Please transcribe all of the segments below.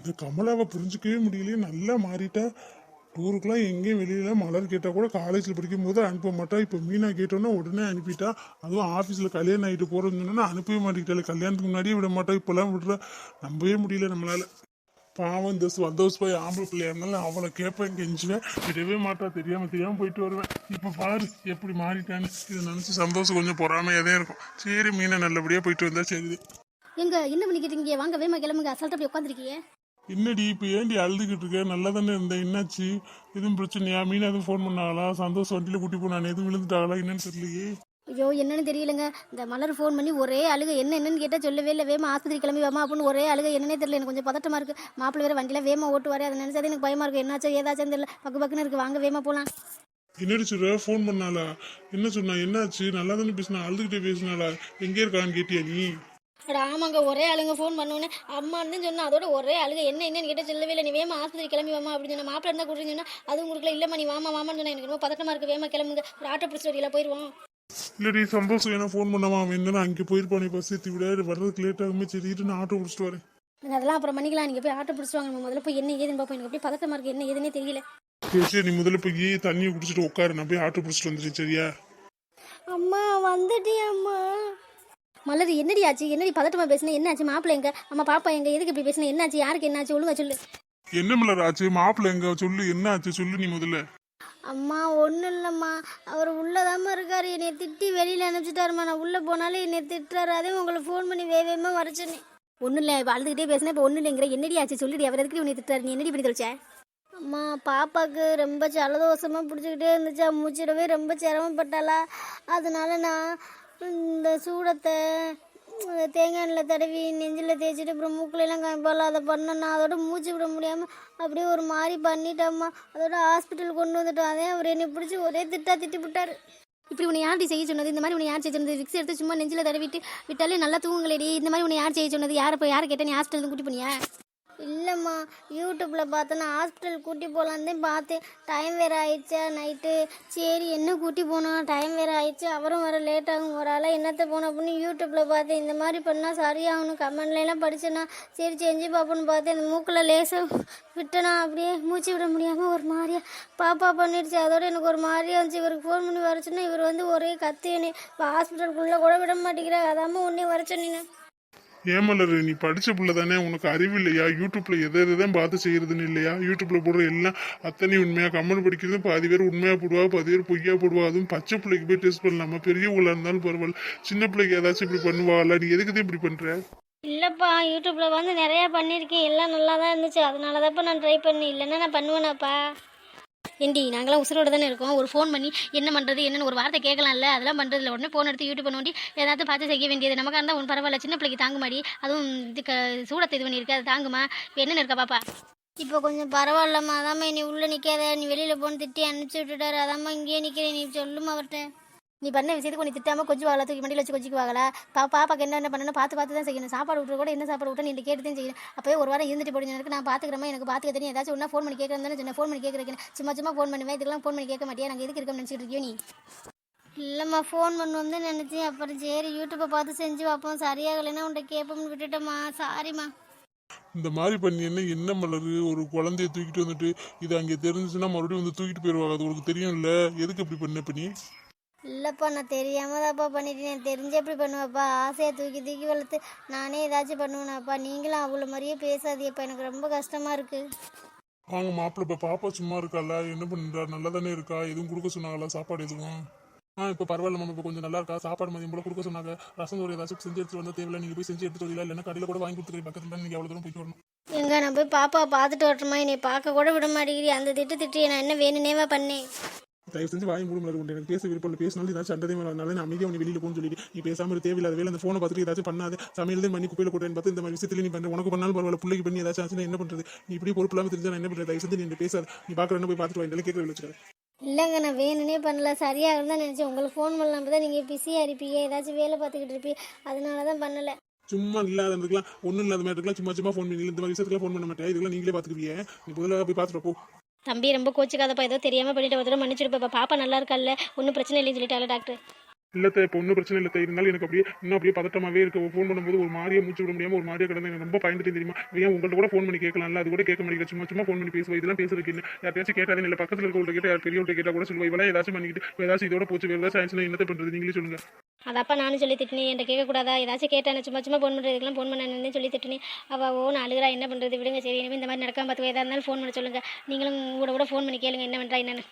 இந்த கமலாவை புரிஞ்சுக்கவே முடியலையே, நல்லா மாறிட்டா. டூருக்குலாம் எங்கேயும் வெளியில மலர் கேட்டால் கூட காலேஜில் படிக்கும் போது அனுப்ப மாட்டா. இப்போ மீனா கேட்டோன்னா உடனே அனுப்பிட்டா. அதுவும் ஆஃபீஸில் கல்யாணம் ஆகிட்டு போகிறோன்னு சொன்னா அனுப்பவே மாட்டேங்கிட்டாள். கல்யாணத்துக்கு முன்னாடியே விட மாட்டா, இப்போலாம் விடுறா. நம்பவே முடியல நம்மளால. பாவம் இந்த சந்தோஷ் போய் ஆம்பளை பிள்ளையா இருந்தாலும் அவளை கேட்பேன், கெஞ்சுவேன், விடவே மாட்டா. தெரியாம போயிட்டு வருவேன். இப்போ பாரு எப்படி மாறிட்டான்னு. இதை நினச்சி சந்தோஷம் கொஞ்சம் பொறாமையாதே இருக்கும். சரி மீனை நல்லபடியாக போயிட்டு வந்தா சரி. எங்க என்ன பண்ணிக்கிட்டீங்க? வாங்க வேமா கிளம்புங்க. அசால்ட்டா போய் உட்காந்துருக்கீங்க. என்னடி இப்போ ஏன்டி அழுதுகிட்டு இருக்க? நல்லா தானே இருந்தேன். என்னாச்சு? எதுவும் பிரச்சனையா? மீனா எதுவும் ஃபோன் பண்ணாங்களா? சந்தோஷம் வண்டியில் கூட்டி போனானே எதுவும் விழுந்துட்டாங்களா? என்னன்னு தெரியலையே. ஐயோ என்னன்னு தெரியலங்க. இந்த மலர் ஃபோன் பண்ணி ஒரே அழுக. என்னன்னு கேட்டால் சொல்லவே இல்லை. வேமா ஆஸ்பத்திரி கிளம்பி வாமா அப்படின்னு ஒரே அழுக. என்னன்னே தெரியல. எனக்கு கொஞ்சம் பதட்டமா இருக்கு. மாப்பிள்ளை வேற வண்டியில் வேமா ஓட்டுவாரு. அதை நினைச்சது எனக்கு பயமா இருக்கு. என்னாச்சோ ஏதாச்சும் தெரியல. பக்குன்னு இருக்கு. வாங்க வேமா போலாம். என்னடி சொல்ற? ஃபோன் பண்ணாளா? என்ன சொன்னா? என்னாச்சு? நல்லா தானே பேசினா, அழுதுகிட்டே பேசினாளா? எங்கே இருக்கான்னு கேட்டியா நீ? ஆமாங்க ஒரே அழுங்க. ஃபோன் பண்ணோன்னே அம்மான்னு சொன்னா, அதோட ஒரே அழுக. என்னன்னு கேட்டால் சொல்லவே இல்லை. நீ வேமா ஆஸ்பத்திரி கிளம்பி வாமா அப்படின்னு சொன்னா. மாப்பிள்ளை இருந்தால் கூட்டின்னு சொன்னா அது உங்களுக்கு இல்லைம்மா நீ வாமான்னு சொன்னா. எனக்கு ரொம்ப பதட்டமா இருக்கு. வேமா கிளம்புங்க. ஒரு ஆட்டோ பிடிச்சி வரையில போயிடுவோம். இல்லடி சந்தோஷம் என்ன ஃபோன் பண்ணாமா? அவன் என்னன்னா அங்கே போயிருப்பானே, பஸ் ஏற்றி விட வர்றதுக்கு லேட் ஆகுமே. சரிட்டு நான் ஆட்டோ பிடிச்சிட்டு வரேன். அதெல்லாம் அப்புறம் பண்ணிக்கலாம். நீங்கள் போய் ஆட்டோ பிடிச்சிட்டு வாங்க. நம்ம முதல்ல போய் என்ன ஏதுன்னு பார்ப்போம். எனக்கு அப்படியே பதட்டமா இருக்கு. என்ன ஏதுன்னே தெரியல. சரி நீ முதல்ல போய் தண்ணியை குடிச்சிட்டு உட்காரு. நான் போய் ஆட்டோ பிடிச்சிட்டு வந்துடுறேன். சரியா? அம்மா வந்துட்டியா அம்மா? மலர் என்னடி ஆச்சு? என்னடி பதட்டமா பேசுன? என்னாச்சு? மாப்பிள்ளை எங்க? அம்மா பாப்பா எங்க? எதுக்கு இப்படி பேசுன? என்னாச்சு? யாருக்கு என்னாச்சு? ஒழுங்கா சொல்லு. என்ன மலர் ஆச்சு? மாப்பிள்ளை எங்க? சொல்லு, என்ன ஆச்சு சொல்லு நீ முதல்ல. அம்மா ஒன்றும் இல்லைம்மா. அவர் உள்ளதாம்மா இருக்காரு. என்னை திட்டி வெளியில் அனுப்பிச்சிட்டாருமா. நான் உள்ளே போனாலும் என்னை திட்டுறாரு. அதே உங்களுக்கு ஃபோன் பண்ணி வேகமாக வர சொன்னேன். ஒன்றும் இல்லை. இப்போ அழுதுகிட்டே பேசினேன். இப்போ ஒன்றும் இல்லைங்கிற. என்னடி ஆச்சு சொல்லிடி. அவர் எதுக்கு உன்னை திட்டுறாரு? நீ என்னடி பண்ணி தொலைச்ச? அம்மா பாப்பாவுக்கு ரொம்ப ஜலதோஷமாக பிடிச்சிக்கிட்டே இருந்துச்சா. மூச்சிடவே ரொம்ப சிரமப்பட்டாளா. அதனால நான் இந்த சூடத்தை தேங்காய் எண்ணெயில் தடவி நெஞ்சில் தேய்ச்சிட்டு அப்புறம் மூக்கிலெல்லாம் காய்ப்பால அதை பண்ணேன்னா அதோட மூச்சு விட முடியாமல் அப்படியே ஒரு மாதிரி பண்ணிட்டோம்மா. அதோட ஹாஸ்பிட்டல் கொண்டு வந்துட்டோம். அதே அவர் என்னை பிடிச்சி ஒரே திட்டி விட்டாரு. இப்படி உன்னை யார்ட்டி செய்ய சொன்னது? இந்த மாதிரி உன்னை யார் செய்ய சொன்னது? விக்ஸ் எடுத்து சும்மா நெஞ்சில் தடவிட்டு விட்டாலே நல்லா தூங்குங்களேடி. இந்த மாதிரி உன்னை யார் செய்ய சொன்னது? யாரை கேட்டேன்? நீ ஹாஸ்பிட்டல் கூட்டி போனியா? இல்லைம்மா யூடியூப்பில் பார்த்தேன்னா ஹாஸ்பிட்டல் கூட்டி போகலான்னு தான் பார்த்தேன். டைம் வேறு ஆயிடுச்சா நைட்டு. சரி என்ன கூட்டி போனோம், டைம் வேறு ஆயிடுச்சு, அவரும் வர லேட் ஆகும், ஒரு ஆளாக என்னத்தை போனோம் அப்படின்னு யூடியூப்பில் பார்த்தேன். இந்த மாதிரி பண்ணால் சரியாகணும் கமெண்ட்லாம் படித்தேன்னா சரி செஞ்சு பார்ப்போன்னு பார்த்தேன். இந்த மூக்கில் லேசாக விட்டேனா அப்படியே மூச்சு விட முடியாமல் ஒரு மாதிரியா பாப்பா பண்ணிடுச்சு. அதோட எனக்கு ஒரு மாதிரியா இருந்துச்சு. இவருக்கு ஃபோன் பண்ணி வர சொன்னா இவர் வந்து ஒரே கத்தியனே. இப்போ ஹாஸ்பிட்டலுக்குள்ளே கூட விட மாட்டேங்கிறார். அதாம்மா உடனே வர சொன்னீங்க. ஏமலர் நீ படிச்ச பிள்ளை தானே, உனக்கு அறிவு இல்லையா? யூடியூப்ல எதான் பார்த்து செய்யறதுன்னு இல்லையா? யூடியூப்ல போடுற எல்லாம் அத்தனை உண்மையா? கமெண்ட் படிக்கிறது பாதி பேர் உண்மையா போடுவா, பாதி பேர் பொய்யா போடுவா. அதுவும் பச்சை பிள்ளைக்கு போய் டெஸ்ட் பண்ணலாமா? பெரியவங்களா இருந்தாலும் பரவாயில்ல, சின்ன பிள்ளைக்கு ஏதாச்சும் இப்படி பண்ணுவாள். நீ எதுக்குதான் இப்படி பண்ற? இல்லைப்பா யூடியூப்ல வந்து நிறையா பண்ணியிருக்கேன். எல்லாம் நல்லா தான் இருந்துச்சு. அதனால தான்ப்பா நான் ட்ரை பண்ணி. இல்லைன்னா நான் பண்ணுவேனாப்பா. ஏண்டி நாங்களாம் உசுரோட தானே இருக்கோம். ஒரு ஃபோன் பண்ணி என்ன பண்ணுறது என்னன்னு ஒரு வார்த்தை கேட்கலாம்ல. அதெல்லாம் பண்ணுறதுல உடனே ஃபோன் எடுத்து யூடியூப் பண்ணி ஏதாவது பார்த்து செய்ய வேண்டியது. நமக்கு இருந்தால் ஒன்று பரவாயில்ல. சின்ன பிள்ளைக்கு தாங்குமாடி. அதுவும் இதுக்கு சூடத்தை இது பண்ணியிருக்கு, அது தாங்குமா? இப்போ என்னென்னு இருக்கா பாப்பா? இப்போ கொஞ்சம் பரவாயில்லம்மா. அதாம்மா நீ உள்ளே நிற்காத, நீ வெளியில் போன்னு திட்டி அனுப்பிச்சி விட்டுட்டாரு. அதாம்மா இங்கேயே நிற்கிறேன். நீ சொல்லுமா அவர்கிட்ட. நீ பண்ண விஷயத்துக்கு கொஞ்சம் திட்டாமல் கொஞ்சம் வாங்கலாம், தூக்கி மண்டியில் வச்சு கொஞ்சிக்கு வாங்கலாம். பாப்பாக்கு என்ன பண்ணணும் பார்த்து தான் செய்யணும். சாப்பாடு விட்டுற கூட என்ன சாப்பாடு விட்டு நீ கேட்டு தான் செய்யணும். அப்போயே ஒரு வாரம் இருந்துட்டு போடுங்க. எனக்கு நான் பார்த்துக்கிறேன், எனக்கு பார்த்துக்க தெரியும். ஏதாச்சும் ஒன்றா ஃபோன் பண்ணி கேட்குறேன் தானே சொன்னேன். ஃபோன் பண்ணி கேட்குறேன் சும்மா ஃபோன் பண்ணுவேன். இதுக்கெல்லாம் ஃபோன் பண்ணி கேட்க மாட்டியா? நாங்கள் எதுக்கு இருக்கோம்னு நினச்சிட்டு இருக்கியோ நீ? இல்லைம்மா ஃபோன் பண்ணுவோம் தான் நினச்சேன். அப்புறம் சரி யூடியூப்பை பார்த்து செஞ்சு பார்ப்போம். சரியாகலைன்னா உன்ட்ட கேட்போம்னு விட்டுட்டேம்மா. சாரிம்மா. இந்த மாதிரி பண்ணி என்ன மலர்? ஒரு குழந்தைய தூக்கிட்டு வந்துட்டு இது அங்கே தெரிஞ்சுன்னா மறுபடியும் வந்து தூக்கிட்டு போயிடுவாங்க. அது உனக்கு தெரியும் இல்லை? எதுக்கு இப்படி பண்ண பண்ணி? இல்லைப்பா நான் தெரியாமல் தான்ப்பா பண்ணிட்டேன். தெரிஞ்சு எப்படி பண்ணுவேப்பா? ஆசையை தூக்கி வளர்த்து நானே ஏதாச்சும் பண்ணுவேனாப்பா. நீங்களும் அவ்வளோ மாதிரியே பேசாதீப்பா. எனக்கு ரொம்ப கஷ்டமாக இருக்குது. வாங்க மாப்பிள்ளை. இப்போ பாப்பா சும்மா இருக்காளா? என்ன பண்ணுறா? நல்லா தானே இருக்கா? எதுவும் கொடுக்க சொன்னாங்களா? சாப்பாடு எதுவும்? இப்போ பரவாயில்ல மேம். இப்போ கொஞ்சம் நல்லா இருக்கா? சாப்பாடு மதியம் போல கொடுக்க சொன்னாங்க. ரசம் ஒரு ஏதாச்சும் செஞ்சு எடுத்துட்டு வந்தால் தேவையில்ல. நீங்கள் போய் செஞ்சு எடுத்துட்டு வரல, இல்லைன்னா கடையில் கூட வாங்கி கொடுத்துருக்கீங்க. பக்கத்தில் நீங்கள் எவ்வளோ தூரம் போயிட்டு வரணும். எங்க நான் போய் பாப்பா பார்த்துட்டு வரட்டுமா? என்னை பார்க்க கூட விட மாட்டேங்கிறீ. அந்த திட்டு நான் என்ன வேணுனேவா பண்ணேன்? தயவு செஞ்சு வாங்கி மூலம் கொண்டு எனக்கு பேச விருப்பம். பேசினாலும் ஏதாச்சும் சண்டை வரனால நான் அமைதியாக நீ வெளியில் போன்னு சொல்லிட்டு நீ பேசாமல் தேவையில்லாத வேலை அந்த ஃபோனை பார்த்துட்டு ஏதாச்சும் பண்ணாது. சமையல் பண்ணி குப்பையில் போட்டேன்னு பார்த்து இந்த மாதிரி விஷயத்தில் நீ பண்ண. உனக்கு பண்ணாலும் பரவாயில்ல, பிள்ளைக்கு பண்ணி ஏதாச்சும் ஆச்சுன்னா என்ன பண்ணுறது? நீ இப்படி பொறுப்பு இல்லாமல் தெரிஞ்சா நான் என்ன பண்ணுறது? தயவு செஞ்சு நீ பேசாது. நீ பார்க்குறேன்னு போய் பார்த்துட்டு வாங்க கேட்க வச்சுக்காது. இல்லைங்க நான் வேணுனே பண்ணல. சரியாக தான் நினச்சேன். உங்களுக்கு ஃபோன் பண்ணலாம் தான் நீங்கள் பிஸியாக இருப்பீங்க, ஏதாச்சும் வேலை பார்த்துக்கிட்டு இருப்பீங்க. அதனால தான் பண்ணலை. சும்மா இல்லாத இருக்கலாம், ஒன்றும் இல்லாத மாதிரி இருக்கலாம். சும்மா ஃபோன் பண்ணி இந்த மாதிரி விஷயத்துக்குலாம் ஃபோன் பண்ண மாட்டேன். இதெல்லாம் நீங்களே பார்த்துக்குவீங்க. நீ முதல்ல போய் பார்த்துட்டு போ. தம்பி ரொம்ப கோச்சிக்காதப்பா. ஏதோ தெரியாமல் பண்ணிட்டு வந்துடும். மன்னிச்சிருப்பா. பாப்பா நல்லா இருக்கால்ல? ஒன்றும் பிரச்சனை இல்லைன்னு சொல்லிட்டால டாக்டர். இல்லத்த இப்போ ஒன்றும் பிரச்சனை இல்லை இருந்தாலும் எனக்கு அப்படியே இன்னும் அப்படியே பதட்டமாவே இருக்கு ஃபோன் பண்ணும்போது ஒரு மாதிரியே மூச்சு விட முடியாம ஒரு மாதிரியே கிடந்து எனக்கு ரொம்ப பயந்துட்டு தெரியுமா ஏன் உங்கள்ட்ட கூட ஃபோன் பண்ணி கேட்கலாம்ல அது கூட கேட்க மாட்டேங்குது சும்மா சும்மா ஃபோன் பண்ணி பேசுவோம் இதெல்லாம் பேசுறதுக்கு இல்லை யார்ட்டாச்சும் கேட்டாதே இல்லை பக்கத்தில் இருக்கவங்க கேட்டால் யார் பெரியவங்க கேட்டால் கூட சொல்லுவோம் இவெல்லாம் ஏதாச்சும் பண்ணிக்கிட்டு ஏதாச்சும் இதோட போச்சு வேறு ஏதாச்சும் ஆயிடுச்சுன்னா என்னத்தை பண்ணுறது நீங்களே சொல்லுங்க அதப்பா நானும் சொல்லி திட்டினேன் என்கிட்ட கேட்கக்கூடாதா ஏதாச்சும் கேட்டானே சும்மா சும்மா ஃபோன் பண்ணுறதுக்கெல்லாம் ஃபோன் பண்ணேன்னு சொல்லி திட்டினேன் அவள் ஓ அழுகிறா என்ன பண்ணுறது விடுங்க சரி இனிமேல் இந்த மாதிரி நடக்காம பார்த்துக்கோ எதாக இருந்தாலும் ஃபோன் பண்ண சொல்லுங்கள் நீங்களும் கூட ஃபோன் பண்ணி கேளுங்க என்ன பண்ணுறா என்னன்னு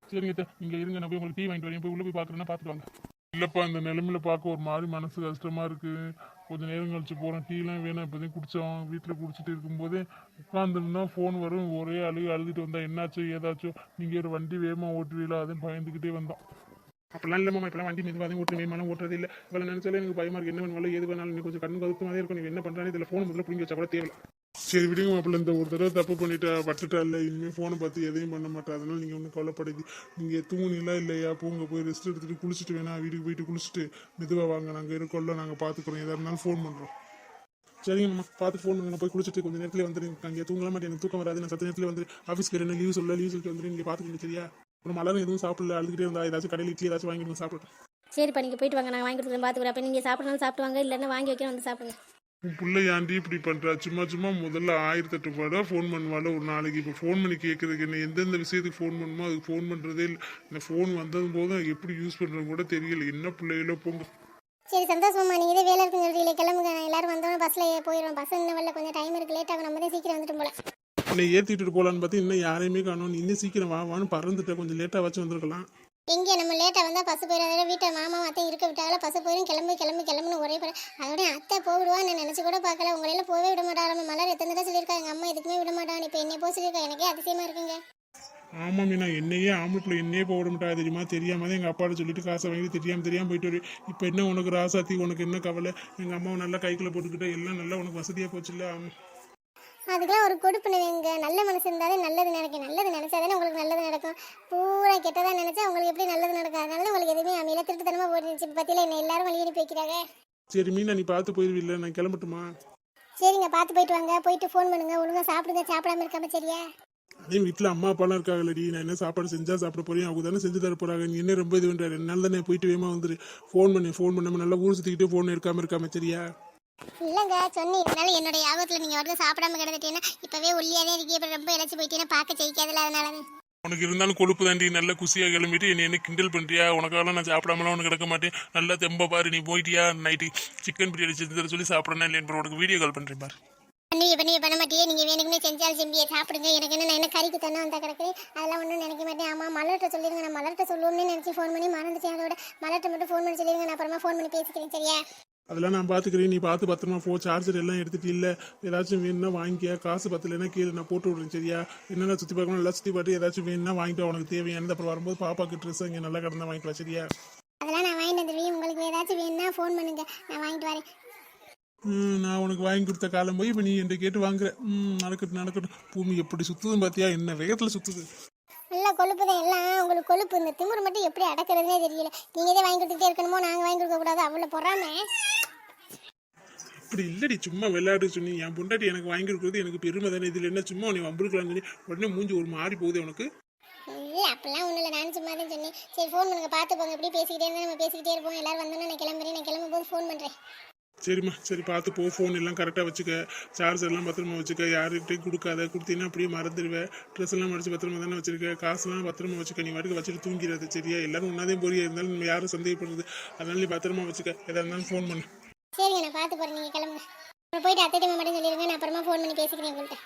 சரிங்க இங்கே இருங்க நான் போய் உங்களுக்கு டீ வாங்கிட்டு வரேன் போய் உள்ள போய் பார்க்குறேன்னா பார்த்துக்கோங்க இல்லைப்பா இந்த நிலைமையில பார்க்க ஒரு மாதிரி மனசு கஷ்டமா இருக்கு கொஞ்சம் நேரம் கழிச்சு போகிறேன் டீலாம் வேணாம் இப்போதையும் குடித்தோம் வீட்டில் குடிச்சிட்டு இருக்கும்போதே உட்காந்துருந்தா ஃபோன் வரும் ஒரே அழுதுட்டு வந்தா என்னாச்சோ ஏதாச்சும் நீங்கள் ஒரு வண்டி வேகமாக ஓட்டுவீங்களா அதையும் பயந்துக்கிட்டே வந்தோம் அப்படிலாம் இல்லைம்மா இப்போலாம் வண்டி மெதுவாக ஓட்டு வேகமான ஓட்டுறது இல்லை இவ்வளோ நினைச்சாலே எனக்கு பயமா இருக்கு என்ன பண்ணுவாலும் எது வேணாலும் நீ கொஞ்சம் கண்ணு கருத்துமாதிரி இருக்கும் நீ என்ன பண்ணுறானே இதில் ஃபோன் முதல்ல பிடிங்கி வச்சா கூட தேவை சரி விடுங்க மாப்பிள்ள இந்த ஒரு தடவை தப்பு பண்ணிட்டா பட்டுட்டா இல்லை இனிமேல் ஃபோனை பார்த்து எதையும் பண்ண மாட்டா அதனால நீங்கள் ஒன்றும் கவலைப்படுது நீங்கள் தூங்குனீங்களா இல்லையா பூங்க போய் ரெஸ்ட் எடுத்துகிட்டு குளிச்சுட்டு வேணா வீட்டுக்கு போயிட்டு குளிச்சுட்டு மெதுவாக வாங்க நாங்கள் இருக்கோம்ல நாங்கள் பார்த்துக்குறோம் எதாக இருந்தாலும் ஃபோன் பண்ணுறோம் சரிங்கம்மா பார்த்து ஃபோன் பண்ணுங்க நான் போய் குளிச்சுட்டு கொஞ்சம் நேரத்தில் வந்துடுங்க அங்கே தூங்கலாம் மாட்டேன் எனக்கு தூக்கம் வராது நான் சத்த நேரத்தில் வந்து ஆஃபீஸ்க்கு என்ன லீவ் சொல்லிட்டு வந்துட்டு நீங்கள் பார்த்துக்கோங்க சரியா அப்புறம் மலரும் எதுவும் சாப்பிடல அழுதுகிட்டே இருந்தா ஏதாச்சும் கடையில் இட்லி ஏதாச்சும் வாங்கிட்டு சாப்பிடுறேன் சரிப்பா நீங்கள் போயிட்டு வாங்க நான் வாங்கி கொடுத்துருக்கேன் பார்த்துக்கிறேன் அப்போ நீங்கள் சாப்பிட்றாலும் சாப்பிட்டு வாங்க இல்லைன்னா வாங்கி வைக்கிறேன் வந்து சாப்பிடுங்க உன் பிள்ளை ஏன்டி இப்படி பண்ணுறா சும்மா முதல்ல 1008 பாடா ஃபோன் பண்ணுவாள் ஒரு நாளைக்கு இப்போ ஃபோன் பண்ணி கேட்குறதுக்கு என்ன எந்தெந்த விஷயத்துக்கு ஃபோன் பண்ணுமோ அதுக்கு ஃபோன் பண்ணுறதே இல்லை இந்த ஃபோன் வந்ததும் போதும் எப்படி யூஸ் பண்ணுறது கூட தெரியல என்ன பிள்ளைகளோ போங்க சரி சந்தோஷமா நீங்கள் இதே வேலை இருக்குன்னு சொல்றீங்களே கிளம்புங்க நான் எல்லாரும் வந்தோம் பஸ்ஸில் போயிடுவோம் பஸ் இன்னும் வரல கொஞ்சம் டைம் இருக்குது லேட் ஆகும் நம்ம தான் சீக்கிரம் வந்துட்டு போல என்னை ஏற்றிட்டு போகலான்னு பார்த்து இன்னும் யாரையுமே காணோம் இன்னும் சீக்கிரம் வான்னு பறந்துட்டேன் கொஞ்சம் லேட்டாக வச்சு வந்திருக்கலாம் எங்கே நம்ம லேட்டாக வந்தால் பஸ் போயிடாத வீட்டை மாமா அத்தை இருக்க விட்டாங்களா பஸ் போயிடும் கிளம்புன்னு ஒரே பேர் அதோட அத்தை போவிடுவா நான் நினச்சி கூட பார்க்கல உங்களையெல்லாம் போகவே விட மாட்டா நம்ம மலர் எத்தனை தான் சொல்லியிருக்கா எங்கள் அம்மா எதுக்குமே விட மாட்டான் இப்போ என்னை போக சொல்லியிருக்கா எனக்கே அதிசயமாக இருக்குங்க ஆமாம் மீனா என்னையே ஆம்பளை என்னையே போக விட மாட்டா தெரியுமா தெரியாம தான் எங்கள் அப்பாட்ட சொல்லிட்டு காசை வாங்கி தெரியாமல் போயிட்டு வரு இப்போ என்ன உனக்கு ராசாத்தி உனக்கு என்ன கவலை எங்கள் அம்மாவை நல்லா கைக்குள்ள போட்டுக்கிட்டு எல்லாம் நல்லா உனக்கு வசதியாக போச்சுல்ல ஆமாம் அதுக்கெல்லாம் ஒரு கொடுப்பினவங்க நல்ல மனசு இருந்தாலே நல்லது நினைக்கும் நல்லது நினைச்சாதானே உங்களுக்கு நல்லது நடக்கும் பூரா கெட்டதாக நினைச்சா உங்களுக்கு எப்படி நல்லது நடக்கும் அதனால உங்களுக்கு எதுவுமே அமையில திருட்டுத்தனமாக போட்டுருச்சு இப்போ பற்றியில் என்ன எல்லாரும் வழி அனுப்பி வைக்கிறாங்க சரி மீனா நீ பார்த்து போயிருவில்ல நான் கிளம்பட்டுமா சரிங்க பார்த்து போயிட்டு வாங்க போயிட்டு ஃபோன் பண்ணுங்க ஒழுங்கா சாப்பிடுங்க சாப்பிடாம இருக்காம சரியா அதே வீட்டில் அம்மா அப்பாலாம் இருக்காங்கல்லடி நான் என்ன சாப்பாடு செஞ்சா சாப்பிட போறேன் அவங்க தானே செஞ்சு தர போறாங்க நீ என்ன ரொம்ப இது பண்ணுற 2 நாள் தானே போயிட்டு வேமா வந்துரு ஃபோன் பண்ணாம நல்லா ஊர் சுற்றிக்கிட்டே ஃபோன் இருக்காம சரியா இல்லைங்க சொன்னீங்கனால என்னுடைய யாபத்தில் நீங்கள் வந்து சாப்பிடாம கிடந்துட்டீங்கன்னா இப்போவே ஒல்லியாதே இருக்கே இப்போ ரொம்ப இழைச்சி போயிட்டீங்கன்னா பார்க்க ஜெயிக்காதுல அதனால உனக்கு இருந்தாலும் கொழுப்பு தாண்டி நல்ல குசியாக கிளம்பிட்டு என்ன கிண்டல் பண்ணுறியா உனக்காக நான் சாப்பிடாமலாம் உனக்கு கிடக்க மாட்டேன் நல்லா தெம்ப பாரு நீ போயிட்டியா நைட்டு சிக்கன் பிரியாணி செஞ்சு தர சொல்லி சாப்பிட்றேன்னா இல்லைன்னு உனக்கு வீடியோ கால் பண்ணுறேன் பாரு பண்ணி பண்ண மாட்டியே நீங்கள் வேணுக்குமே செஞ்சாலும் செம்பியை சாப்பிடுங்க எனக்கு என்ன நான் என்ன கறிக்கு தானே வந்தால் கிடக்கு அதெல்லாம் ஒன்றும் நினைக்க மாட்டேன் ஆமாம் மலர்கிட்ட சொல்லிடுங்க நான் மலர்கிட்ட சொல்லுவோம்னு நினச்சி ஃபோன் பண்ணி மறந்துட்டேன் அதோட மலர்கிட்ட மட்டும் ஃபோன் பண்ணி சொல்லிடுங்க நான் அப்புறமா ஃபோன் பண்ணி பேசிக்கிறேன் சரியா அதெல்லாம் நான் பார்த்துக்கிறேன் நீ பார்த்து பத்திரமா சார்ஜர் எல்லாம் எடுத்துட்டு இல்லை ஏதாச்சும் வேணும்னா வாங்கிக்க காசு பத்தலைன்னா கீழே நான் போட்டு விடுறேன் சரியா என்னென்ன சுற்றி பார்க்கணும் எல்லாம் சுற்றி பார்த்து ஏதாச்சும் வேணும்னா வாங்கிட்டு உனக்கு தேவையானது அப்புறம் வரும்போது பாப்பாக்கு ட்ரெஸ் இங்கே நல்லா கிடந்தா வாங்கிக்கலாம் சரியா அதெல்லாம் நான் வாங்கிட்டு வந்துடுவேன் உங்களுக்கு ஏதாச்சும் வேணும்னா ஃபோன் பண்ணுங்க நான் வாங்கிட்டு வரேன் நான் உனக்கு வாங்கி கொடுத்த காலம் போய் இப்போ நீ என்கிட்ட கேட்டு வாங்குற நடக்கட்டும் பூமி எப்படி சுற்றுதுன்னு பார்த்தியா என்ன வேகத்தில் சுற்றுது நல்லா கொழுப்பு தான் எல்லாம் உங்களுக்கு கொழுப்பு இந்த திமுறை மட்டும் எப்படி அடக்கிறதுனே தெரியல நீங்கள் தான் வாங்கி கொடுத்துட்டே இருக்கணுமோ நாங்கள் வாங்கி கொடுக்க கூடாது அவ்வளோ பொறாம அப்படி இல்லடி சும்மா விளையாடு சொன்னி என் பொண்டாட்டி எனக்கு வாங்கி கொடுக்குறது எனக்கு பெருமை தானே இதில் என்ன சும்மா உன்னை வம்பிருக்கலாம்னு சொல்லி உடனே மூஞ்சி ஒரு மாறி போகுது உனக்கு இல்லை அப்படிலாம் ஒன்றும் இல்லை நான் சும்மா தான் சொன்னேன் சரி ஃபோன் பண்ணுங்க பார்த்து போங்க எப்படி பேசிக்கிட்டே இருந்தால் நம்ம பேசிக்கிட்டே இருப்போம் எல்லாரும் வந்தோன்னா நான் கிளம்பும்போது ஃபோன் பண்ணுறேன் சரிம்மா சரி பார்த்து போ ஃபோன் எல்லாம் கரெக்டாக வச்சுக்க சார்ஜர் எல்லாம் பத்திரமா வச்சுக்க யாருக்கிட்டையும் கொடுக்காத கொடுத்தீங்கன்னா அப்படியே மறந்துடுவேன் ட்ரெஸ் எல்லாம் மடிச்சு பத்திரமா தானே வச்சிருக்க காசுலாம் பத்திரமா வச்சுக்க நீ வாட்டுக்கு வச்சுட்டு தூங்கிறது சரியா எல்லாரும் ஒன்றாதே போறியா இருந்தாலும் நம்ம யாரும் சந்தேகப்படுறது அதனால நீ பத்திரமா வச்சுக்க எதாக இருந்தாலும் ஃபோன் பண்ணு சரிங்க நான் பார்த்து போகிறேன் நீங்கள் கிளம்புங்க போயிட்டு அத்தை மட்டும் சொல்லிடுங்க நான் அப்புறமா ஃபோன் பண்ணி பேசிக்கிறேன் உங்கள்கிட்ட